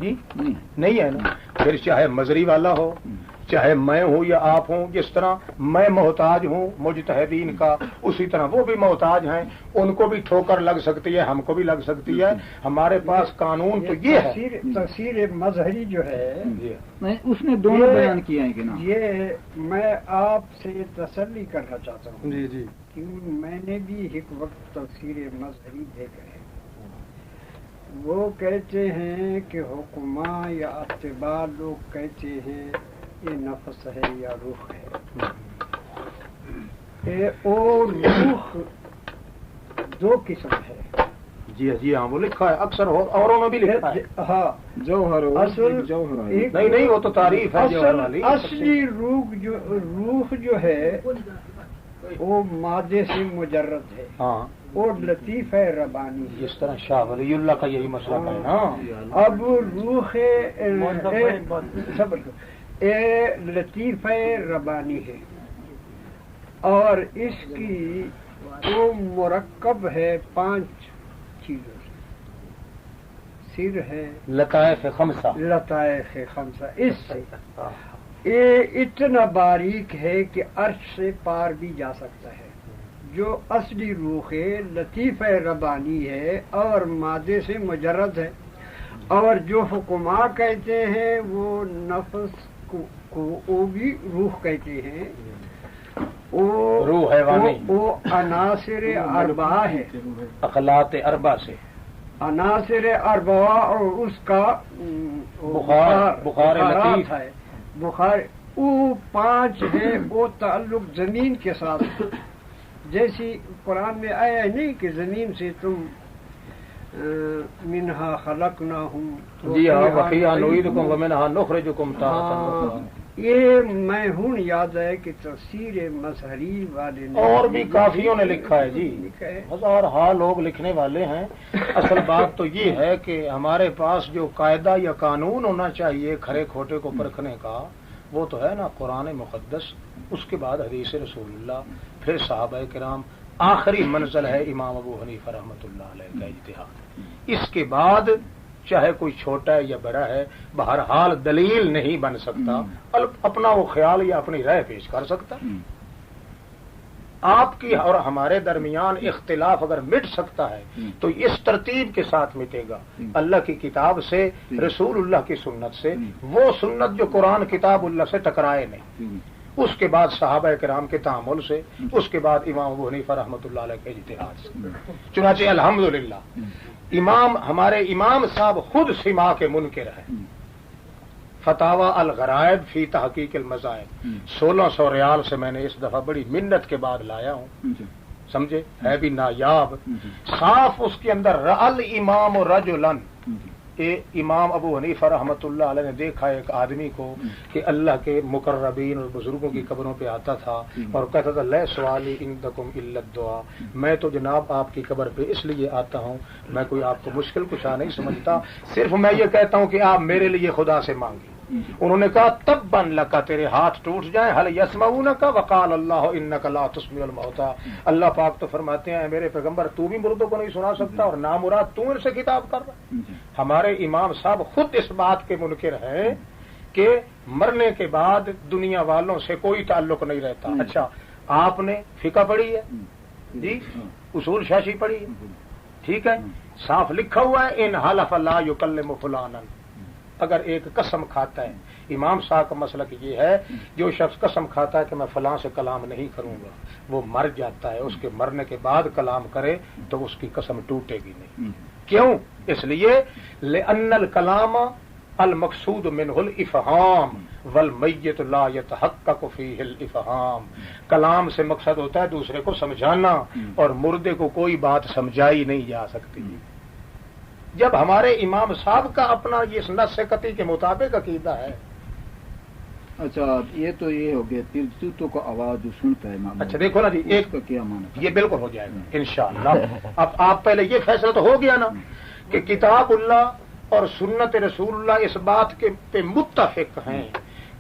جی نہیں ہے نا. پھر چاہے مزری والا ہو، چاہے میں ہوں یا آپ ہوں، جس طرح میں محتاج ہوں مجتہدین کا، اسی طرح وہ بھی محتاج ہیں. ان کو بھی ٹھوکر لگ سکتی ہے، ہم کو بھی لگ سکتی ہے. ہمارے پاس قانون تو یہ ہے. تفسیر مظہری جو ہے نہیں، اس نے دونوں بیان کیے ہیں کہ نا. یہ میں آپ سے تسلی کرنا چاہتا ہوں جی جی، کیوں میں نے بھی ایک وقت تفسیر مظہری دیکھا ہے. وہ کہتے ہیں کہ حکما یا اتباع لوگ کہتے ہیں یہ نفس ہے یا روح ہے. اور روح دو قسم ہے. جی جی ہاں، وہ لکھا ہے اکثر اوروں میں بھی لکھا ہے. ہاں، جوہر اصل نہیں وہ تو تعریف ہے جوہر والی. اصلی روح جو ہے وہ مادے سے مجرد ہے. ہاں، اور لطیف ہے ربانی. جس طرح شاہ ولی اللہ کا یہی مسئلہ ہے نا. اب روح لطیف ربانی ہے، اور اس کی وہ مرکب ہے 5 چیزوں سے. سر ہے، لطائف خمسہ. لطائف خمسہ. اس سے یہ اتنا باریک ہے کہ عرش سے پار بھی جا سکتا ہے. جو اصلی روح ہے لطیف ربانی ہے اور مادے سے مجرد ہے. اور جو حکما کہتے ہیں وہ نفس کو وہ بھی روح کہتے ہیں. روح حیوانی، وہ عناصر اربعہ ہے. اخلاط اربع سے عناصر اربعہ، اور اس کا بخار لطیف ہے. بخار وہ 5 ہے. وہ تعلق زمین کے ساتھ، جیسی قرآن میں آیا نہیں کہ زمین سے تم منہا خلقناہم. جی ہاں، وفیہا نعیدکم ومنہا نخرجکم تارۃ اخری. یہ میں ہوں یاد ہے کہ تفسیر مظہری والے نے اور بھی کافیوں نے لکھا ہے. جی ہزارہا لوگ لکھنے والے ہیں. اصل بات تو یہ ہے کہ ہمارے پاس جو قاعدہ یا قانون ہونا چاہیے کھرے کھوٹے کو پرکھنے کا، وہ تو ہے نا قرآن مقدس، اس کے بعد حدیث رسول اللہ، پھر صحابہ کرام. آخری منزل ہے امام ابو حنیفہ رحمۃ اللہ علیہ کا اجتہاد. اس کے بعد چاہے کوئی چھوٹا ہے یا بڑا ہے، بہرحال دلیل نہیں بن سکتا. اپنا وہ خیال یا اپنی رائے پیش کر سکتا. آپ کی اور ہمارے درمیان اختلاف اگر مٹ سکتا ہے تو اس ترتیب کے ساتھ مٹے گا، اللہ کی کتاب سے، رسول اللہ کی سنت سے. وہ سنت جو قرآن کتاب اللہ سے ٹکرائے نہیں. اس کے بعد صحابہ کرام کے تعامل سے، اس کے بعد امام ابو حنیفہ رحمۃ اللہ علیہ کے اجتہاد سے. چنانچہ الحمدللہ ہمارے امام صاحب خود سما کے منکر ہیں. فتاوی الغرائب فی تحقیق المذاہب 1600 ریال سے میں نے اس دفعہ بڑی منت کے بعد لایا ہوں. سمجھے، ہے بھی نایاب، صاف اس کے اندر الامام رجلن. امام ابو حنیفہ رحمۃ اللہ علیہ نے دیکھا ایک آدمی کو کہ اللہ کے مقربین اور بزرگوں کی قبروں پہ آتا تھا اور کہتا تھا لے سوالی عندکم الا الدعاء. میں تو جناب آپ کی قبر پہ اس لیے آتا ہوں، میں کوئی آپ کو مشکل کشا نہیں سمجھتا، صرف میں یہ کہتا ہوں کہ آپ میرے لیے خدا سے مانگیں. انہوں نے کہا تبا لکا، تیرے ہاتھ ٹوٹ جائیں. هل يسمعونك وقال الله انك لا تسمع الموتى. اللہ پاک تو فرماتے ہیں میرے پیغمبر تو بھی مردوں کو نہیں سنا سکتا، اور نامراد تو ان سے خطاب کر رہا. ہمارے امام صاحب خود اس بات کے منکر ہیں کہ مرنے کے بعد دنیا والوں سے کوئی تعلق نہیں رہتا. اچھا، آپ نے فقہ پڑھی ہے جی، اصول شاشی پڑھی ہے، ٹھیک ہے، صاف لکھا ہوا ہے ان حلف لا یکلم فلانا. اگر ایک قسم کھاتا ہے، امام صاحب کا مسلک یہ ہے، جو شخص قسم کھاتا ہے کہ میں فلاں سے کلام نہیں کروں گا، وہ مر جاتا ہے، اس کے مرنے کے بعد کلام کرے تو اس کی قسم ٹوٹے گی نہیں. کیوں؟ اس لیے لأن الکلام المقصود منہ الافہام والمیت لا یتحقق فیہ الافہام. کلام سے مقصد ہوتا ہے دوسرے کو سمجھانا، اور مردے کو کوئی بات سمجھائی نہیں جا سکتی. جب ہمارے امام صاحب کا اپنا یہ نص قطعی کے مطابق عقیدہ ہے. اچھا، یہ تو یہ ہو گیا ترتوتوں کو آواز جو سنتا ہے. اچھا دیکھو نا جی، ایک کا کیا معنی؟ یہ بالکل ہو جائے گا انشاءاللہ. اب آپ پہلے یہ فیصلہ تو ہو گیا نا کہ کتاب اللہ اور سنت رسول اللہ اس بات کے پہ متفق ہیں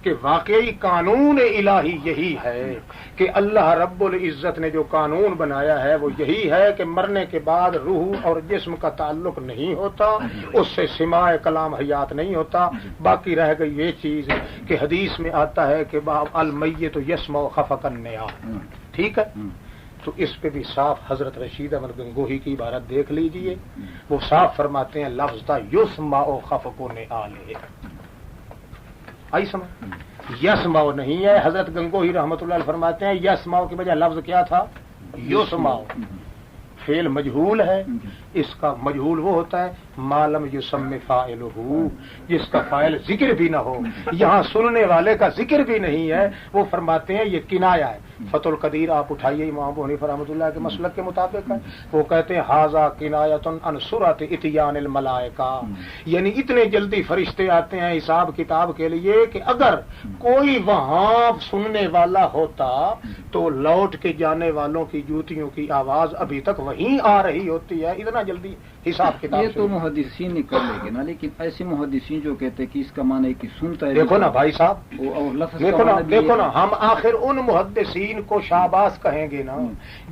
کہ واقعی قانون الہی یہی ہے کہ اللہ رب العزت نے جو قانون بنایا ہے وہ یہی ہے کہ مرنے کے بعد روح اور جسم کا تعلق نہیں ہوتا، اس سے سماع کلام حیات نہیں ہوتا. باقی رہ گئی یہ چیز کہ حدیث میں آتا ہے کہ المیت یسمع خفق النیا، ٹھیک ہے؟ تو اس پہ بھی صاف حضرت رشید احمد گنگوہی کی عبارت دیکھ لیجئے، وہ صاف فرماتے ہیں لفظ تھا یسمع خفق النعال، آئی سمجھ؟ یسمع نہیں ہے. حضرت گنگوہی رحمۃ اللہ علیہ فرماتے ہیں یسمع کے بجائے لفظ کیا تھا؟ یسمع. فعل مجہول ہے، اس کا مجہول وہ ہوتا ہے معلوم یسمى فاعلہ، جس کا فاعل ذکر بھی نہ ہو. یہاں سننے والے کا ذکر بھی نہیں ہے. وہ فرماتے ہیں یہ کنایا ہے. فتح القدیر آپ اٹھائیے، امام ابو حنیفہ رحمۃ اللہ کے مسلک کے مطابق ہے. وہ کہتے ہیں ھذا کنایۃ عن سرعۃ اتیان الملائکہ، یعنی اتنے جلدی فرشتے آتے ہیں حساب کتاب کے لیے کہ اگر کوئی وہاں سننے والا ہوتا تو لوٹ کے جانے والوں کی جوتیوں کی آواز ابھی تک وہیں آ رہی ہوتی ہے. اتنا جلدی حساب کتاب. یہ تو محدثین نکل لے گے نا، لیکن ایسے محدثین جو کہتے ہیں کہ اس کا معنی ہے کہ سنتا ہے. دیکھو نا بھائی صاحب، دیکھو نا ہم آخر ان محدثین کو شاباش کہیں گے نا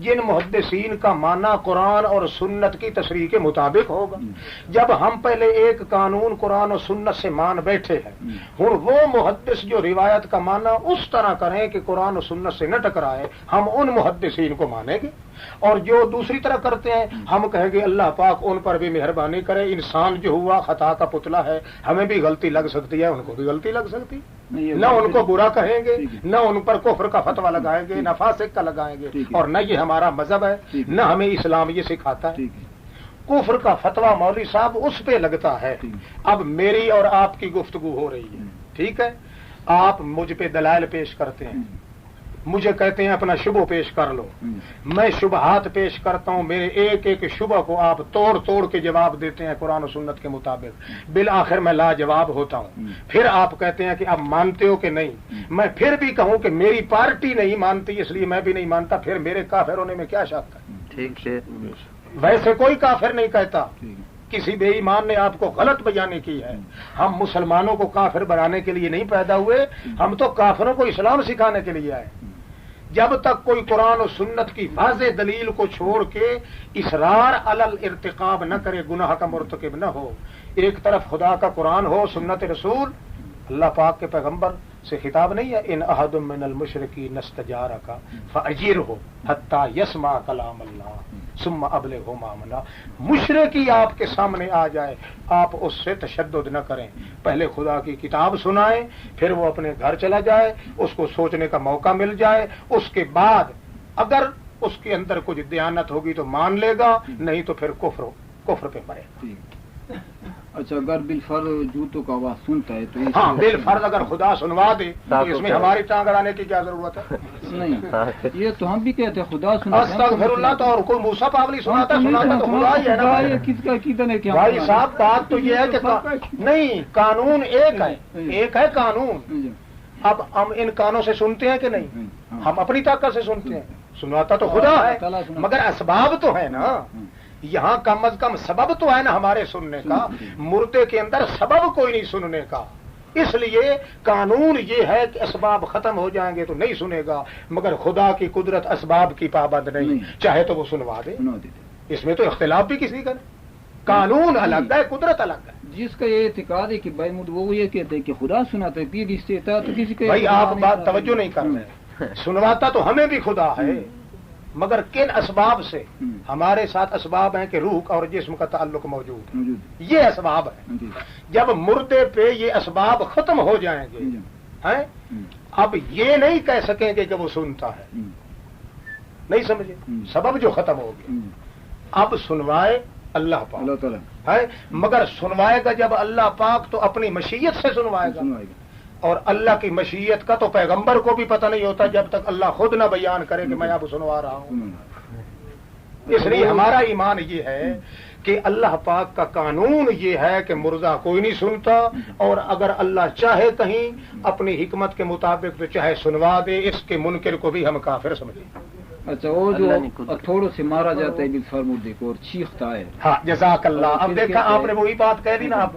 جن محدثین کا معنی قرآن اور سنت کی تشریح کے مطابق ہوگا. جب ہم پہلے ایک قانون قرآن اور سنت سے مان بیٹھے ہیں، ہوں وہ محدث جو روایت کا معنی اس طرح کریں کہ قرآن اور سنت سے نہ ٹکرائے، ہم ان محدثین کو مانیں گے. اور جو دوسری طرح کرتے ہیں ہم کہیں گے اللہ پاک ان پر بھی مہربانی کرے، انسان جو ہوا خطا کا پتلا ہے، ہمیں بھی غلطی لگ سکتی ہے، ان کو بھی غلطی لگ سکتی. نہ ان کو برا کہیں گے، نہ ان پر کفر کا فتویٰ لگائیں گے، نہ فاسق کا لگائیں گے، اور نہ یہ ہمارا مذہب ہے، نہ ہمیں اسلام یہ سکھاتا ہے. کفر کا فتویٰ مولوی صاحب اس پہ لگتا ہے. اب میری اور آپ کی گفتگو ہو رہی ہے، ٹھیک ہے؟ آپ مجھ پہ دلائل پیش کرتے ہیں، مجھے کہتے ہیں اپنا شبہ پیش کر لو، میں شبہات پیش کرتا ہوں، میرے ایک ایک شبہ کو آپ توڑ توڑ کے جواب دیتے ہیں قرآن و سنت کے مطابق. بالآخر میں لاجواب ہوتا ہوں. پھر آپ کہتے ہیں کہ اب مانتے ہو کہ نہیں. میں پھر بھی کہوں کہ میری پارٹی نہیں مانتی اس لیے میں بھی نہیں مانتا، پھر میرے کافر ہونے میں کیا شک ہے؟ ٹھیک ہے، ویسے کوئی کافر نہیں کہتا، کسی بے ایمان نے آپ کو غلط بیانی کی ہے. ہم مسلمانوں کو کافر بنانے کے لیے نہیں پیدا ہوئے، ہم تو کافروں کو اسلام سکھانے کے لیے آئے. جب تک کوئی قرآن و سنت کی واضح دلیل کو چھوڑ کے اصرار علی الارتقاب نہ کرے، گناہ کا مرتکب نہ ہو. ایک طرف خدا کا قرآن ہو، سنت رسول، اللہ پاک کے پیغمبر سے خطاب نہیں ہے ان احد من المشرکین استجارک فاجرہ حتی یسمع کلام اللہ ثم ابلغہ مامنا. مشرکی آپ کے سامنے آ جائے، آپ اس سے تشدد نہ کریں، پہلے خدا کی کتاب سنائیں، پھر وہ اپنے گھر چلا جائے، اس کو سوچنے کا موقع مل جائے، اس کے بعد اگر اس کے اندر کچھ دیانت ہوگی تو مان لے گا، نہیں تو پھر کفر پہ مرے گا. اچھا، اگر بالفرض جوتوں کا آواز سنتا ہے تو ہاں بالفرض اگر خدا سنوا دے تو اس میں ہماری ٹانگ اڑانے کی کیا ضرورت ہے؟ نہیں، یہ تو ہم بھی کہتے ہیں خدا سنتا ہے. استغفر اللہ، تو اور کوئی موسیٰ پاولی سناتا تو خدا ہی ہے نا. کس کا کتنے کیا بھائی صاحب بات تو یہ ہے کہ نہیں، قانون ایک ہے، ایک ہے قانون. اب ہم ان کانوں سے سنتے ہیں کہ نہیں؟ ہم اپنی طاقت سے سنتے ہیں. سناتا تو خدا ہے، مگر اسباب تو ہے نا. یہاں کم از کم سبب تو ہے نا ہمارے سننے کا. مردے کے اندر سبب کوئی نہیں سننے کا. اس لیے قانون یہ ہے کہ اسباب ختم ہو جائیں گے تو نہیں سنے گا، مگر خدا کی قدرت اسباب کی پابند نہیں، چاہے تو وہ سنوا دے. اس میں تو اختلاف بھی کسی کا نہیں. قانون الگ ہے، قدرت الگ ہے. جس کا یہ اعتقاد ہے کہ بھائی وہ یہ کہتے ہیں کہ خدا سناتا ہے، پیر اس سے تو کسی کا بھائی آپ بات توجہ نہیں کر رہے. سنواتا تو ہمیں بھی خدا ہے، مگر کن اسباب سے؟ ہمارے ساتھ اسباب ہیں کہ روح اور جسم کا تعلق موجود ہے، یہ اسباب ہے. جب مردے پہ یہ اسباب ختم ہو جائیں گے، اب یہ نہیں کہہ سکیں گے کہ وہ سنتا ہے. نہیں سمجھے؟ سبب جو ختم ہو گیا. اب سنوائے اللہ پاک ہے، مگر سنوائے گا جب اللہ پاک تو اپنی مشیت سے سنوائے گا. اور اللہ کی مشیت کا تو پیغمبر کو بھی پتہ نہیں ہوتا جب تک اللہ خود نہ بیان کرے کہ میں اب سنوا رہا ہوں. اس لیے ہمارا ایمان یہ ہے کہ اللہ پاک کا قانون یہ ہے کہ مردہ کوئی نہیں سنتا، اور اگر اللہ چاہے کہیں اپنی حکمت کے مطابق تو چاہے سنوا دے. اس کے منکر کو بھی ہم کافر سمجھیں. اچھا، وہ جو تھوڑوں سے مارا جاتا ہے بالفعل مردے کو اور چیختا ہے. ہاں جزاک اللہ. اب دیکھا آپ نے وہی بات کہہ دی نا. اب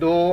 2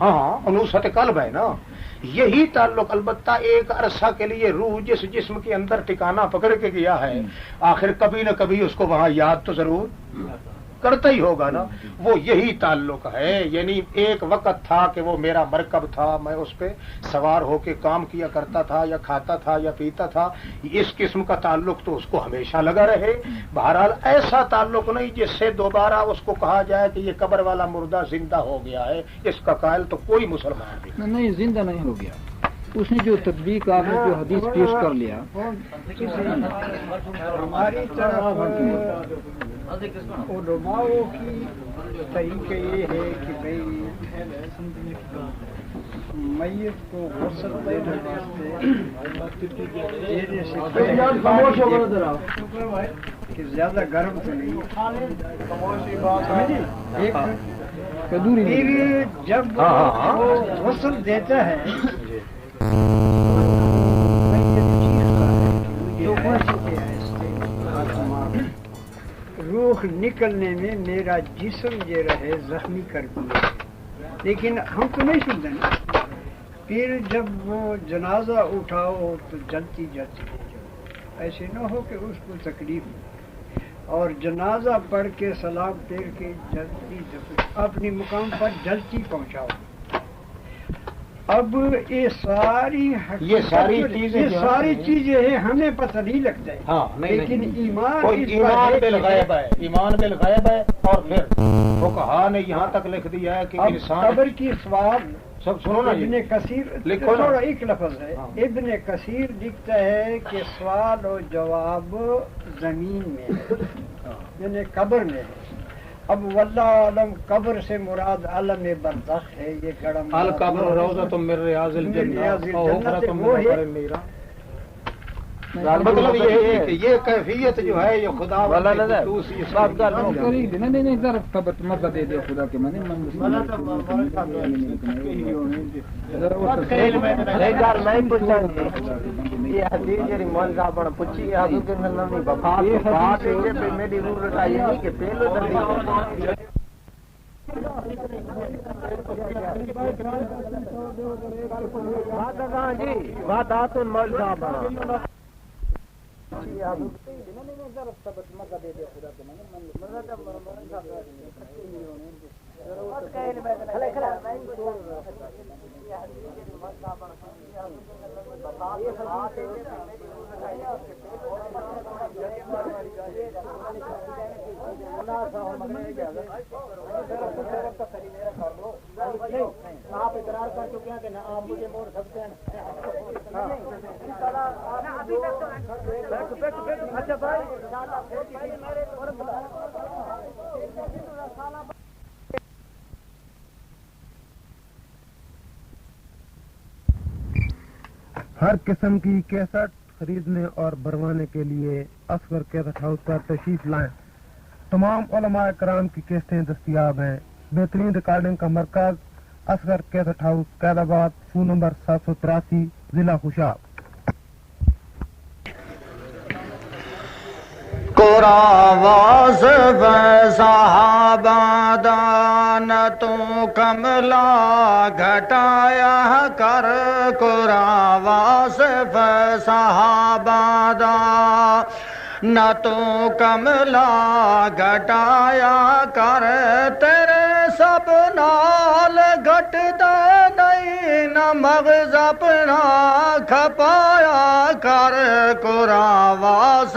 ہاں انوست قلب ہے نا، یہی تعلق البتہ ایک عرصہ کے لیے روح جس جسم کے اندر ٹھکانہ پکڑ کے گیا ہے، آخر کبھی نہ کبھی اس کو وہاں یاد تو ضرور کرتا ہی ہوگا نا، وہ یہی تعلق ہے۔ یعنی ایک وقت تھا کہ وہ میرا مرکب تھا، میں اس پہ سوار ہو کے کام کیا کرتا تھا یا کھاتا تھا یا پیتا تھا، اس قسم کا تعلق تو اس کو ہمیشہ لگا رہے۔ بہرحال ایسا تعلق نہیں جس سے دوبارہ اس کو کہا جائے کہ یہ قبر والا مردہ زندہ ہو گیا ہے، اس کا قائل تو کوئی مسلمان نہیں، زندہ نہیں ہو گیا۔ اس نے جو تطبیق آپ نے جو حدیث پیش کر لیا، ہماری طرف علماؤں کی طریقہ یہ ہے کہ بھئی میت کو غسل دینے واسطے کہ زیادہ گرم تو نہیں، پھر جب وہ غسل دیتا ہے روح نکلنے میں میرا جسم جو رہے زخمی کر دیا، لیکن ہم تو نہیں سنتے نا۔ پھر جب وہ جنازہ اٹھاؤ تو جلتی جلتی ایسے نہ ہو کہ اس کو تکلیف ہو، اور جنازہ پڑھ کے سلام پھیر کے جلتی اپنی مقام پر جلتی پہنچاؤ۔ اب یہ ساری چیزیں ہیں، ہمیں پتہ نہیں لگتا ہے، لیکن ایمان بالغیب ہے، ایمان بالغیب ہے۔ اور پھر فقہا نے یہاں تک لکھ دیا ہے کہ انسان قبر کی ثواب سب سنو نا، ابن کثیر تھوڑا ایک لفظ ہے، ابن کثیر لکھتا ہے کہ سوال و جواب زمین میں ہے، یعنی قبر میں ہے۔ اب واللہ عالم قبر سے مراد عالم برزخ ہے، یہ گڑم القبر روضۃ من ریاض الجنہ و حفرۃ من حفر النیران۔ مطلب یہ ہے کہ یہ کیفیت جو ہے یہ خدا والا دوسری بات کا نہیں ذرا خبر مت دے دے خدا کے معنی یہ حدیث جڑی مول صاحب نے پوچھی ہے حضور کے نبی وفات کے بعد یہ میری روح رٹائی نہیں کہ پہلو تبلیغ جی بات آتن مول صاحب آپ اقرار کر چکے ہیں کہ نہ آپ مجھے موڑ سکتے ہیں۔ اچھا بھائی ہر قسم کی کیسٹ خریدنے اور بھروانے کے لیے اصغر کیسٹ ہاؤس پر تشریف لائیں۔ تمام علماء کرام کی کیسٹیں دستیاب ہیں۔ بہترین ریکارڈنگ کا مرکز اصغر کیسٹ ہاؤس قید آباد، فون نمبر 783، ضلع خوشاب۔ قراواز صحابہ دان تو کملا گھٹایا کر، قراواز صحابہ دان تو کملا گھٹایا کر، تیرے سب نال گھٹ دے نہیں نہ مغز اپنا کھپایا کر، قراواز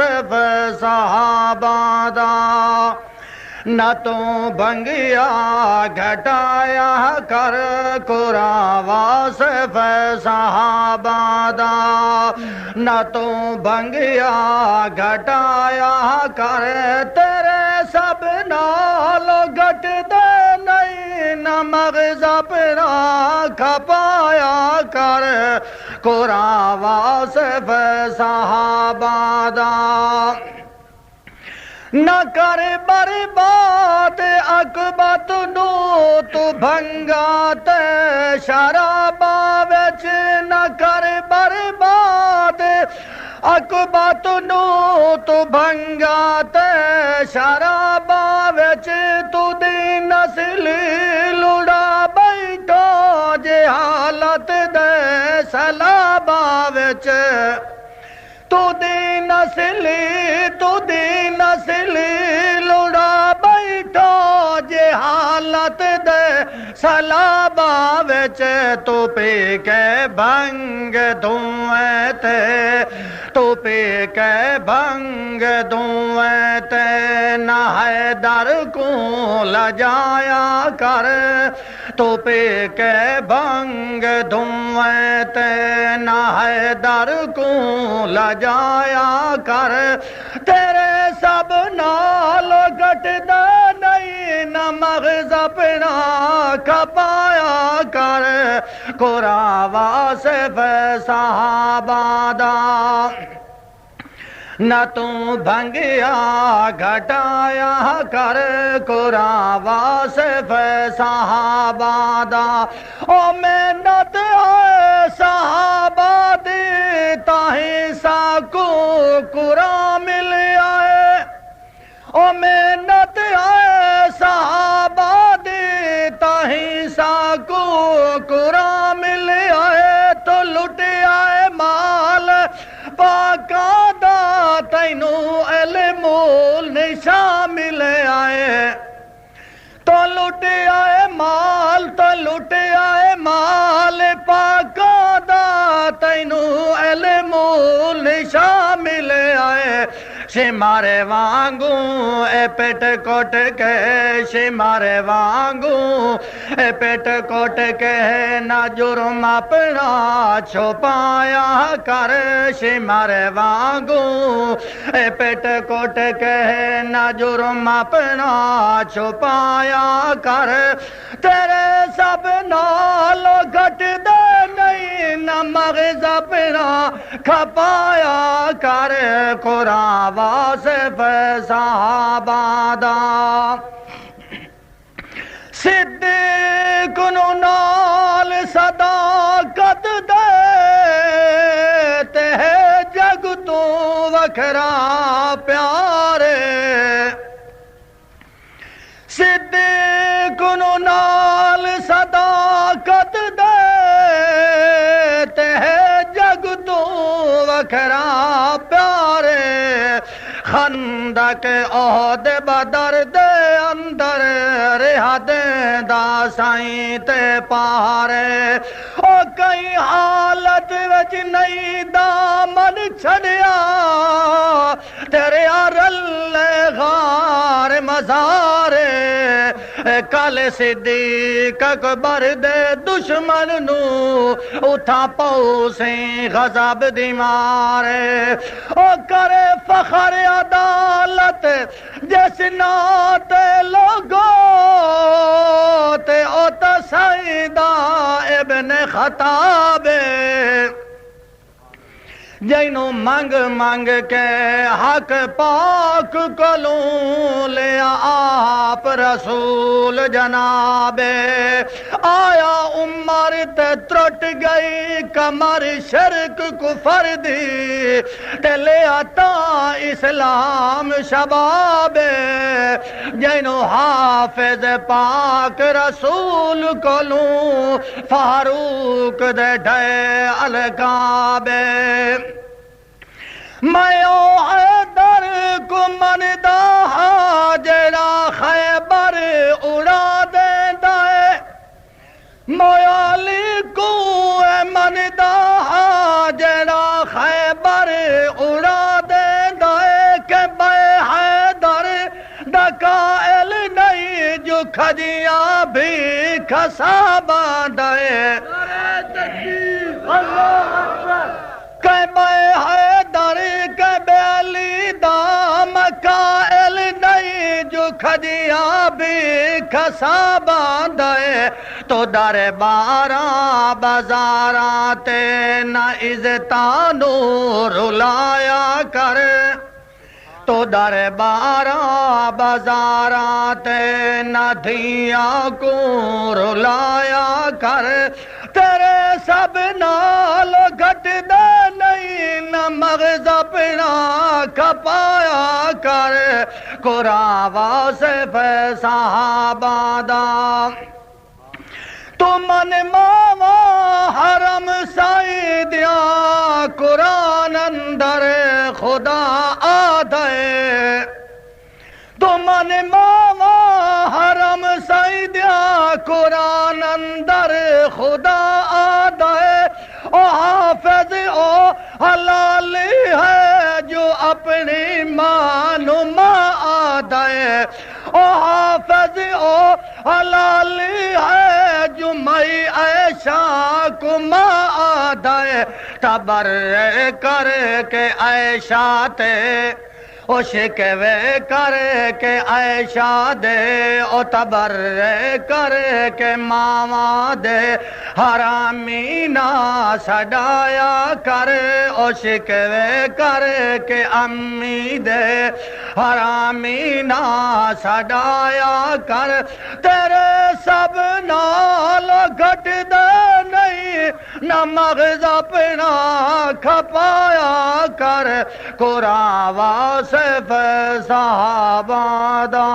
صحابہ دا نہ تو بھنگیا گھٹایا کر، قراواز صحابہ دا نہ تو بھنگیا گھٹایا کر، تیرے سب نال گھٹ دے نہیں نہ مغز اپنا کھپایا کر، قراواز صحابہ دا نہ کر برباد اکبت نو تو بھنگا تے شرابا وچ، نہ کر برباد اکبت نو تو بھنگا تے شرابا وچ، تو دی نسل لڑا بیٹھا جہالت دے سلابا وچ تو دی نسلی لڑا بیٹھا جہالت دے سلابا وچ تو پی کے بھنگ دھوئیں تے تو پی کے بھنگ دھوئیں تے نہ حیدر کو لجایا کر تو پی کے بھنگ دھوئیں تے نہ حیدر کو لجایا کر تیرے سب نال گھٹدا نہیں نہ مغز اپنا کھپایا کر قرآن واصف صحابہ دا نہ تو بھنگیا گھٹایا کر قرآن واصف صحابہ دا او محنت ہے صحابہ دی تاہی ساکو قرآن مل آئے او محنت ہے صحابہ دی تاہی ساکو قرآن مل آئے تو لٹ آئے مال پاکاں دا تینو علم نشاں مل آئے تو لٹ آئے مال پاکاں دا تینو علم نشاں مل آئے شمارے وانگوں اے پیٹ کوٹ کے شمارے وانگوں اے پیٹ کوٹ کے نہ جرم اپنا چھپایا کر شمارے وانگوں اے پیٹ کوٹ کے نہ جرم اپنا چھپایا کر تیرے سب نال گھٹ دے نہیں نہ مغز اپنا کھپایا کر قرآن واصف صحابہ دا صدیق نو نال صداقت دے تے جگ تو وکھرا پیارے صدیق نو نال صداقت دے تے جگ تو وکھرا پیارے خندق احد بدر دے اندر رہا دے دا سائیں تے پارے او کئی حالت وچ نہیں دامن چھڑیا تیرے رل غار مزارے کل صدیق اکبر دے دشمن نو اٹھا پوسیں غضب دی مارے او کرے فخر عدالت جس نات لوگو تے او تسعیدہ ابن خطاب جینو منگ منگ کے حق پاک کلوں لیا آپ رسول جناب آیا عمر تے ترٹ گئی کمر شرک کفر دی تے لیا تا اسلام شباب جینو حافظ پاک رسول کلوں فاروق دے ڈھے القاب میں حیدر کو مندا ہاں جڑا خیبر اڑا دیندا ہے مویالی کو مندا ہاں جڑا خیبر اڑا دیندا ہے کہ بے حیدر دا قائل نہیں جو کھجیاں بھی کھسا باندھے اللہ اکبر کہ بے حیدر کہ بے علی دام قائل نہیں جو کھجیاں بھی کھسا باندھے تو در باراں بازاراں تے نہ عزتانو رلایا کر تو در باراں بازاراں تے نہ دھیاں کو رلایا کر تیرے سب نال گھٹ دے نہیں نہ مغز اپنا کھپایا کر قرآن واصف صحابہ دا تو من ماں حرم سیدیا قرآن اندر خدا آدھے تو من ماما حرم سیدیا قرآن اندر خدا آدھے او حافظ او حلالی ہے جو اپنی ماں آدھے او حافظ او حلالی ہے جو مئی عائشہ کو ماں آدھے تبر کر کے عائشہ تے او شکوے کر کے عائشہ دے او تبر کر کے ماما دے حرامی نہ سڈایا کر او شکوے کر کے امی دے حرامی نہ سڈایا کر تیرے سب نال گھٹ دے نہیں نہ مغز اپنا کھپایا کر قرآن واصف صحابہ دا